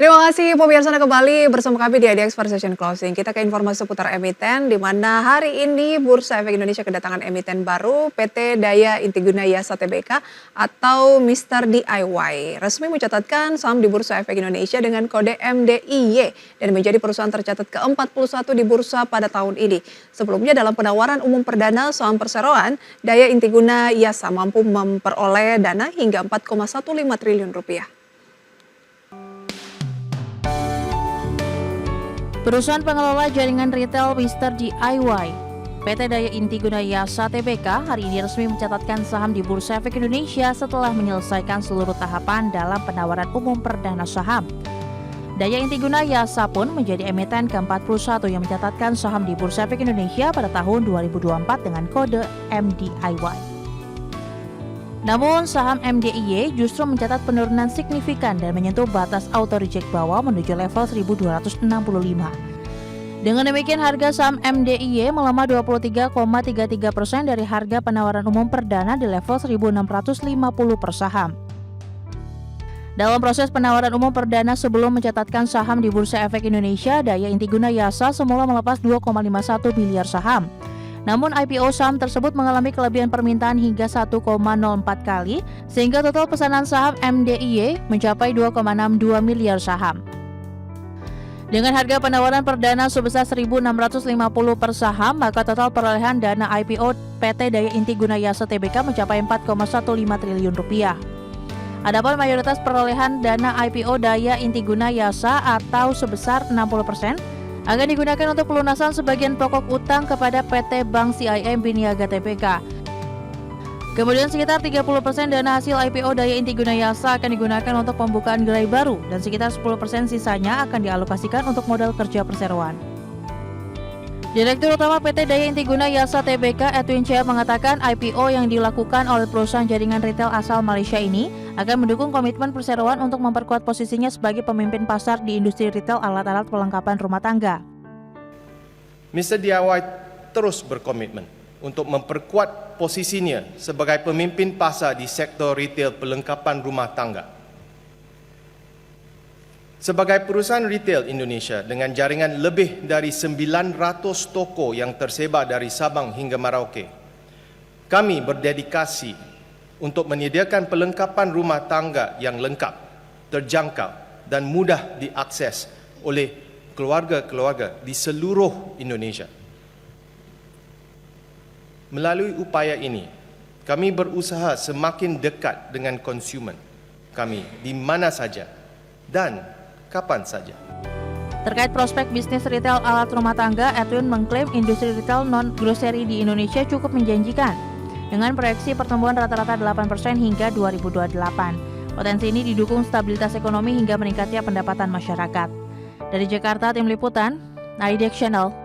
Terima kasih pemirsa Anda kembali bersama kami di IDX Session Closing. Kita ke informasi seputar emiten, di mana hari ini Bursa Efek Indonesia kedatangan emiten baru PT Daya Intiguna Yasa Tbk atau Mr. DIY. Resmi mencatatkan saham di Bursa Efek Indonesia dengan kode MDIY dan menjadi perusahaan tercatat ke-41 di bursa pada tahun ini. Sebelumnya dalam penawaran umum perdana saham perseroan, Daya Intiguna Yasa mampu memperoleh dana hingga 4,15 triliun rupiah. Perusahaan pengelola jaringan retail Mr. DIY, PT Daya Intiguna Yasa Tbk hari ini resmi mencatatkan saham di Bursa Efek Indonesia setelah menyelesaikan seluruh tahapan dalam penawaran umum perdana saham. Daya Intiguna Yasa pun menjadi emiten ke-41 yang mencatatkan saham di Bursa Efek Indonesia pada tahun 2024 dengan kode MDIY. Namun saham MDIY justru mencatat penurunan signifikan dan menyentuh batas auto reject bawah menuju level 1265. Dengan demikian harga saham MDIY melemah 23,33% dari harga penawaran umum perdana di level 1650 per saham. Dalam proses penawaran umum perdana sebelum mencatatkan saham di Bursa Efek Indonesia, Daya Intiguna Yasa semula melepas 2,51 miliar saham. Namun IPO saham tersebut mengalami kelebihan permintaan hingga 1,04 kali, sehingga total pesanan saham MDIY mencapai 2,62 miliar saham. Dengan harga penawaran perdana sebesar 1.650 per saham, maka total perolehan dana IPO PT Daya Intiguna Yasa Tbk mencapai 4,15 triliun rupiah. Adapun mayoritas perolehan dana IPO Daya Intiguna Yasa atau sebesar 60%, akan digunakan untuk pelunasan sebagian pokok utang kepada PT Bank CIM Biniaga Tbk. Kemudian sekitar 30% dana hasil IPO Daya Intiguna Yasa akan digunakan untuk pembukaan gerai baru dan sekitar 10% sisanya akan dialokasikan untuk modal kerja perseroan. Direktur Utama PT Daya Intiguna Yasa Tbk Edwin Chia mengatakan IPO yang dilakukan oleh perusahaan jaringan retail asal Malaysia ini akan mendukung komitmen perseroan untuk memperkuat posisinya sebagai pemimpin pasar di industri retail alat-alat perlengkapan rumah tangga. Mr. DIY terus berkomitmen untuk memperkuat posisinya sebagai pemimpin pasar di sektor retail perlengkapan rumah tangga. Sebagai perusahaan retail Indonesia dengan jaringan lebih dari 900 toko yang tersebar dari Sabang hingga Merauke, kami berdedikasi untuk menyediakan perlengkapan rumah tangga yang lengkap, terjangkau dan mudah diakses oleh keluarga-keluarga di seluruh Indonesia. Melalui upaya ini, kami berusaha semakin dekat dengan konsumen kami di mana saja dan kapan saja. Terkait prospek bisnis retail alat rumah tangga, Edwin mengklaim industri retail non-grocery di Indonesia cukup menjanjikan, dengan proyeksi pertumbuhan rata-rata 8% hingga 2028. Potensi ini didukung stabilitas ekonomi hingga meningkatnya pendapatan masyarakat. Dari Jakarta, Tim Liputan, IDX Channel.